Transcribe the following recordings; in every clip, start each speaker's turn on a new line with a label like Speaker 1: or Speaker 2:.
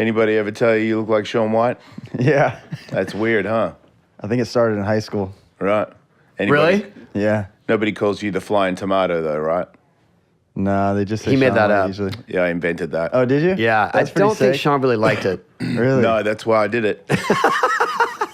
Speaker 1: Anybody ever tell you look like Shaun White?
Speaker 2: Yeah.
Speaker 1: That's weird, huh?
Speaker 2: I think it started in high school.
Speaker 1: Right.
Speaker 3: Really?
Speaker 2: Yeah.
Speaker 1: Nobody calls you the flying tomato, though, right?
Speaker 2: No, they just say
Speaker 3: He made
Speaker 2: Shaun
Speaker 3: that
Speaker 2: White
Speaker 3: up.
Speaker 2: usually.
Speaker 1: Yeah, I invented that.
Speaker 2: Oh, did you?
Speaker 3: Yeah,
Speaker 2: That's
Speaker 3: I
Speaker 2: pretty
Speaker 3: don't think
Speaker 2: sick.
Speaker 3: Sean really liked it.
Speaker 2: Really?
Speaker 1: No, that's why I did it.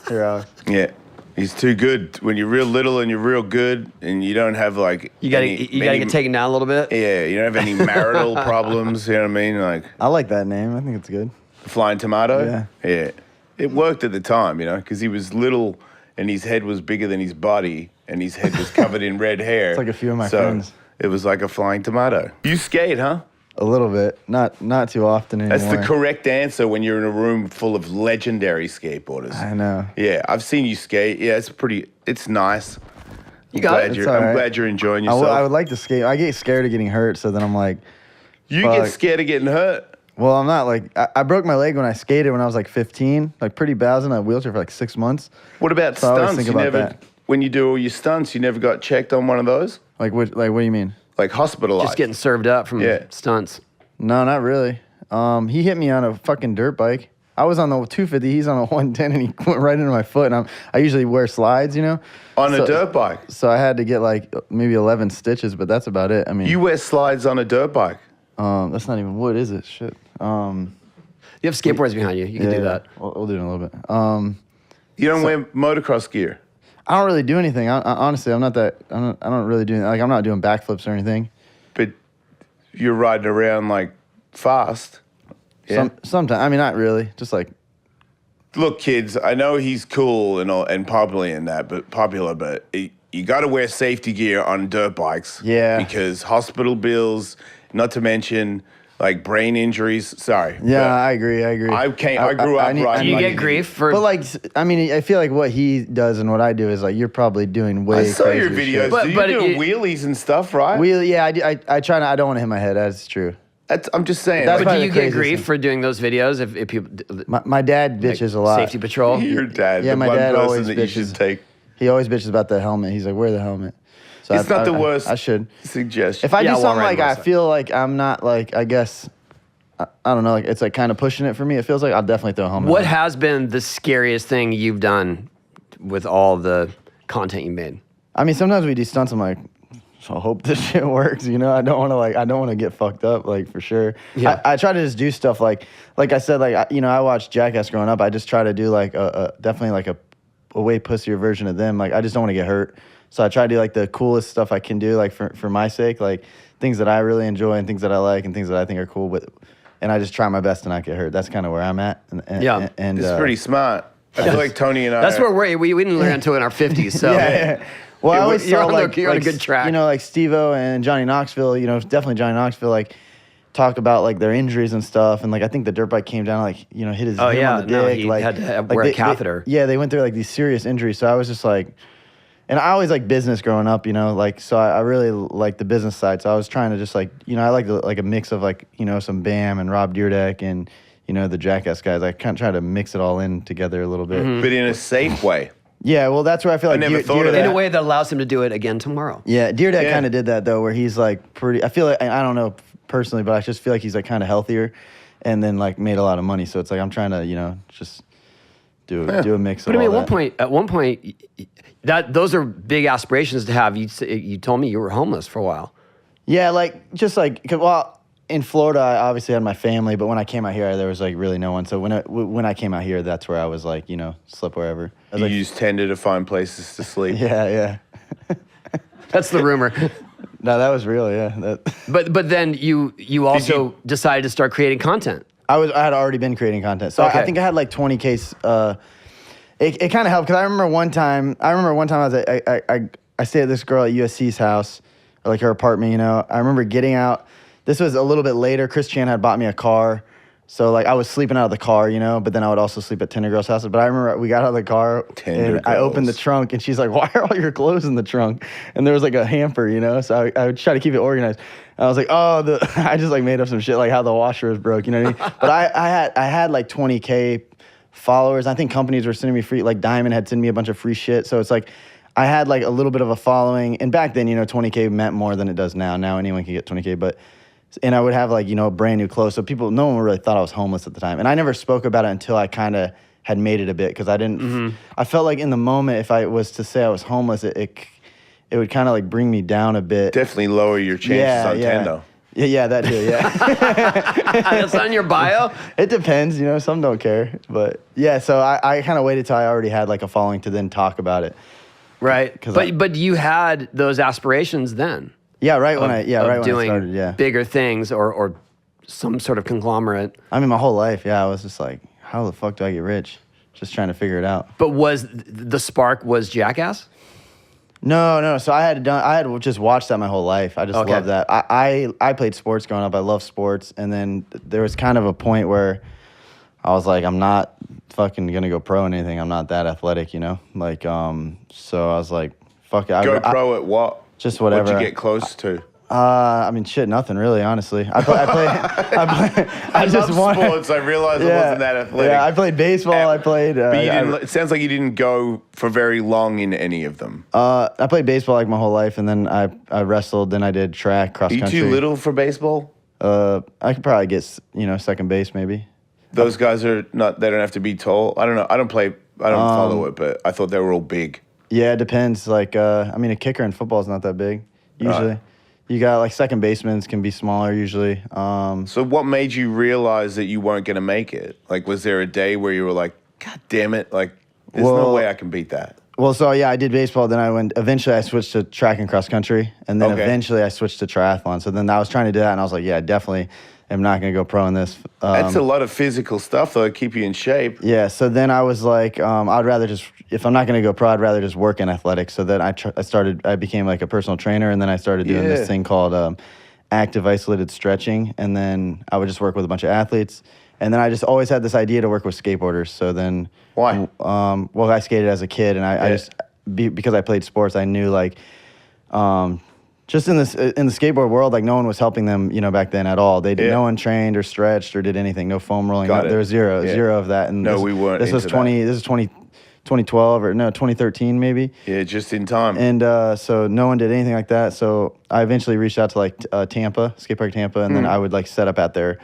Speaker 2: Here, Alex.
Speaker 1: Yeah. He's too good. When you're real little and you're real good and you don't have like
Speaker 3: You gotta get taken down a little bit.
Speaker 1: Yeah, you don't have any marital problems, you know what I mean? Like
Speaker 2: I like that name. I think it's good.
Speaker 1: Flying Tomato?
Speaker 2: Yeah.
Speaker 1: Yeah. It worked at the time, you know, because he was little and his head was bigger than his body and his head was covered in red hair.
Speaker 2: It's like a few of my
Speaker 1: so
Speaker 2: friends.
Speaker 1: It was like a flying tomato. You skate, huh?
Speaker 2: A little bit. Not too often anymore.
Speaker 1: That's the correct answer when you're in a room full of legendary skateboarders.
Speaker 2: I know.
Speaker 1: Yeah, I've seen you skate. Yeah, it's nice.
Speaker 3: You got it.
Speaker 1: I'm glad you're enjoying yourself.
Speaker 2: I would like to skate. I get scared of getting hurt, so then I'm like,
Speaker 1: You
Speaker 2: fuck.
Speaker 1: get scared of getting hurt.
Speaker 2: Well, I'm not like, I broke my leg when I skated when I was like 15, like pretty bad. I was in a wheelchair for like 6 months.
Speaker 1: What about
Speaker 2: So I always
Speaker 1: stunts?
Speaker 2: think about that.
Speaker 1: When you do all your stunts, you never got checked on one of those?
Speaker 2: What do you mean?
Speaker 1: Like hospitalized?
Speaker 3: Just getting served up from stunts.
Speaker 2: No, not really. He hit me on a fucking dirt bike. I was on the 250, he's on a 110, and he went right into my foot. And I usually wear slides, you know?
Speaker 1: On a dirt bike?
Speaker 2: So I had to get like maybe 11 stitches, but that's about it. I mean,
Speaker 1: You wear slides on a dirt bike?
Speaker 2: that's not even wood, is it? Shit.
Speaker 3: You have skateboards behind you. You can do that.
Speaker 2: We'll do it in a little bit.
Speaker 1: You don't wear motocross gear?
Speaker 2: I don't really do anything. Honestly, I don't really do, like, I'm not doing backflips or anything.
Speaker 1: But you're riding around like fast. Yeah.
Speaker 2: Sometimes, I mean, not really. Just like,
Speaker 1: Look, kids, I know he's cool and all, and popular, but you got to wear safety gear on dirt bikes.
Speaker 2: Yeah.
Speaker 1: Because hospital bills, not to mention like brain injuries. Sorry.
Speaker 2: yeah, I agree.
Speaker 1: I grew up riding.
Speaker 3: Do you
Speaker 1: like
Speaker 3: get grief for?
Speaker 2: But like, I mean, I feel like what he does and what I do is like, you're probably doing way
Speaker 1: I saw your
Speaker 2: crazier
Speaker 1: videos.
Speaker 2: shit.
Speaker 1: You're doing wheelies and stuff, right?
Speaker 2: Yeah, I try not, I don't want to hit my head. That's true.
Speaker 1: I'm just saying.
Speaker 2: That's
Speaker 1: Like,
Speaker 3: But do
Speaker 2: probably
Speaker 3: you
Speaker 2: the
Speaker 3: get
Speaker 2: craziest
Speaker 3: grief
Speaker 2: thing.
Speaker 3: for doing those videos? If people
Speaker 2: My dad bitches a lot.
Speaker 3: safety patrol.
Speaker 1: your dad,
Speaker 2: Yeah,
Speaker 1: the
Speaker 2: my
Speaker 1: one
Speaker 2: dad
Speaker 1: person
Speaker 2: always
Speaker 1: that you
Speaker 2: bitches.
Speaker 1: should take.
Speaker 2: He always bitches about the helmet. He's like, wear the helmet. So
Speaker 1: It's not the worst
Speaker 2: I should.
Speaker 1: suggestion.
Speaker 2: If I
Speaker 3: Yeah,
Speaker 2: do something
Speaker 3: well,
Speaker 2: like
Speaker 3: right,
Speaker 2: I
Speaker 3: right.
Speaker 2: feel like I'm not like, I guess, I don't know, like it's like kind of pushing it for me. It feels like I'll definitely throw a helmet
Speaker 3: What
Speaker 2: on.
Speaker 3: has been the scariest thing you've done with all the content you made?
Speaker 2: I mean, sometimes we do stunts. I'm like, I hope this shit works. You know, I don't want to get fucked up, like for sure.
Speaker 3: Yeah.
Speaker 2: I try to just do stuff like I said, like I watched Jackass growing up. I just try to do like definitely like a way pussier version of them. Like I just don't want to get hurt, so I try to do like the coolest stuff I can do, like for my sake, like things that I really enjoy and things that I like and things that I think are cool. And I just try my best to not get hurt. That's kind of where I'm at. And
Speaker 1: it's pretty smart. I feel like Tony and I.
Speaker 3: That's where we didn't learn until in our 50s. So
Speaker 2: yeah. Well, I always
Speaker 3: you're
Speaker 2: saw
Speaker 3: on
Speaker 2: like
Speaker 3: you're on a good track.
Speaker 2: You know, like Steve-O and Johnny Knoxville. You know, definitely Johnny Knoxville. Like talk about like their injuries and stuff. And like I think the dirt bike came down, like hit his him on the dick.
Speaker 3: he
Speaker 2: like,
Speaker 3: had to
Speaker 2: like
Speaker 3: wear a
Speaker 2: they-
Speaker 3: catheter.
Speaker 2: They went through like these serious injuries. So I was just like, and I always like business growing up. You know, like so I really like the business side. So I was trying to just like I like like a mix of like some Bam and Rob Dyrdek and the Jackass guys. I kind of try to mix it all in together a little bit.
Speaker 1: but in a safe way.
Speaker 2: Yeah, well, that's where I feel like
Speaker 1: never thought of
Speaker 2: Dyrdek-
Speaker 3: in a way that allows him to do it again tomorrow.
Speaker 2: Yeah, Dyrdek
Speaker 1: Yeah.
Speaker 2: kind of did that though, where he's like pretty. I feel like I don't know personally, but I just feel like he's like kind of healthier, and then like made a lot of money. So it's like I'm trying to just do a mix.
Speaker 3: But
Speaker 2: of
Speaker 3: I mean,
Speaker 2: all
Speaker 3: at one point, those are big aspirations to have. You told me you were homeless for a while.
Speaker 2: Yeah, like just like in Florida, I obviously had my family, but when I came out here, there was like really no one. So when I came out here, that's where I was like slept wherever. I was
Speaker 1: You
Speaker 2: like,
Speaker 1: use Tinder to find places to sleep.
Speaker 2: yeah.
Speaker 3: That's the rumor.
Speaker 2: No, that was real. Yeah,
Speaker 3: But then you also decided to start creating content.
Speaker 2: I had already been creating content, so
Speaker 3: Okay.
Speaker 2: I think I had like 20K. It kind of helped because I remember one time I was I stayed at this girl at USC's house, or like her apartment. I remember getting out. This was a little bit later. Chris Chan had bought me a car, so like I was sleeping out of the car, but then I would also sleep at Tinder Girl's house. But I remember we got out of the car
Speaker 1: Tinder
Speaker 2: and I opened the
Speaker 1: Girls.
Speaker 2: trunk, and she's like, "Why are all your clothes in the trunk?" And there was like a hamper, So I would try to keep it organized. I was like, "Oh, I just like made up some shit, like how the washer was broke." You know what I mean? But I had like 20K followers. I think companies were sending me free, like Diamond had sent me a bunch of free shit. So it's like I had like a little bit of a following. And back then, 20K meant more than it does now. Now anyone can get 20K, but And I would have like, brand new clothes. So no one really thought I was homeless at the time. And I never spoke about it until I kind of had made it a bit, because I didn't, I felt like in the moment, if I was to say I was homeless, it would kind of like bring me down a bit.
Speaker 1: Definitely lower your chances on Tendo.
Speaker 2: Yeah, that too, yeah.
Speaker 3: That's on your bio?
Speaker 2: It depends, some don't care. But yeah, so I kind of waited till I already had like a following to then talk about it.
Speaker 3: Right. But you had those aspirations then.
Speaker 2: Yeah, right when I
Speaker 3: doing
Speaker 2: started, yeah.
Speaker 3: bigger things or some sort of conglomerate.
Speaker 2: I mean, my whole life, yeah, I was just like, how the fuck do I get rich? Just trying to figure it out.
Speaker 3: But was the spark was Jackass?
Speaker 2: No. So I had just watched that my whole life. I just loved that. I played sports growing up. I love sports, and then there was kind of a point where I was like, I'm not fucking gonna go pro in anything. I'm not that athletic, Like, so I was like, fuck it.
Speaker 1: Go pro at what?
Speaker 2: Just whatever.
Speaker 1: What'd you get close to?
Speaker 2: I mean, shit, nothing really, honestly. I
Speaker 1: love sports. I realized I wasn't that athletic.
Speaker 2: Yeah, I played baseball. I played.
Speaker 1: But it sounds like you didn't go for very long in any of them.
Speaker 2: I played baseball like my whole life, and then I wrestled. Then I did track, cross country.
Speaker 1: Are you too little for baseball?
Speaker 2: I could probably get second base maybe.
Speaker 1: Those guys are not. They don't have to be tall. I don't know. I don't follow it, but I thought they were all big.
Speaker 2: Yeah, it depends. Like, I mean, a kicker in football is not that big usually. Right. You got like second basemen can be smaller usually.
Speaker 1: So what made you realize that you weren't going to make it? Like, was there a day where you were like, God damn it, like, there's no way I can beat that?
Speaker 2: Well, so yeah, I did baseball. Then eventually I switched to track and cross country. And then eventually I switched to triathlon. So then I was trying to do that, and I was like, yeah, definitely am not going to go pro in this.
Speaker 1: That's a lot of physical stuff, though, to keep you in shape.
Speaker 2: Yeah, so then I was like, I'd rather just, if I'm not going to go pro, I'd rather just work in athletics. So then I became like a personal trainer, and then I started doing this thing called active isolated stretching, and then I would just work with a bunch of athletes. And then I just always had this idea to work with skateboarders. So then...
Speaker 1: Why?
Speaker 2: Well, I skated as a kid, and I just, because I played sports, I knew like... just in the skateboard world, like no one was helping them, back then at all. No one trained or stretched or did anything. No foam rolling. There was zero of that. And
Speaker 1: we weren't.
Speaker 2: This was 2012 or 2013 maybe.
Speaker 1: Yeah, just in time.
Speaker 2: And so no one did anything like that. So I eventually reached out to like Tampa, skate park Tampa, and then I would like set up at their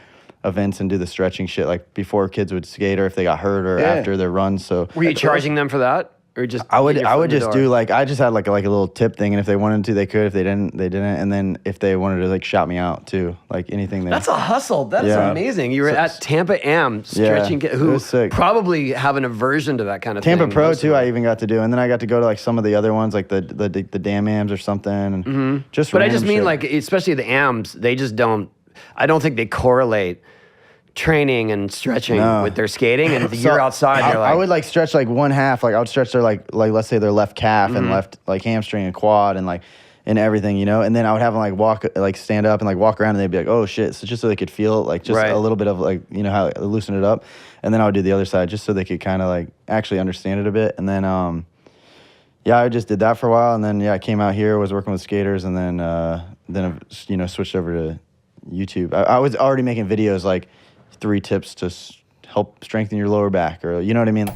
Speaker 2: events and do the stretching shit like before kids would skate or if they got hurt or after their runs. So
Speaker 3: were you charging them for that? Or just
Speaker 2: I would just do like I just had like a little tip thing, and if they wanted to, they could. If they didn't, they didn't. And then if they wanted to, like shout me out too, like anything.
Speaker 3: That's a hustle. That's amazing. You were at Tampa Am stretching, who probably have an aversion to that kind of
Speaker 2: Tampa
Speaker 3: thing.
Speaker 2: Pro too. I even got to do, and then I got to go to like some of the other ones, like the Dam Ams or something. And
Speaker 3: but I just mean like, especially the Ams, they just don't. I don't think they correlate training and stretching with their skating, and if you're outside, you're like...
Speaker 2: I would like stretch like one half, like I would stretch their like let's say their left calf and left like hamstring and quad and like and everything, and then I would have them like stand up and like walk around, and they'd be like, oh shit, so just so they could feel like just a little bit of like how loosen it up, and then I would do the other side just so they could kind of like actually understand it a bit, and then I just did that for a while, and then I came out here, was working with skaters, and then switched over to YouTube. I was already making videos like 3 tips to help strengthen your lower back, or you know what I mean?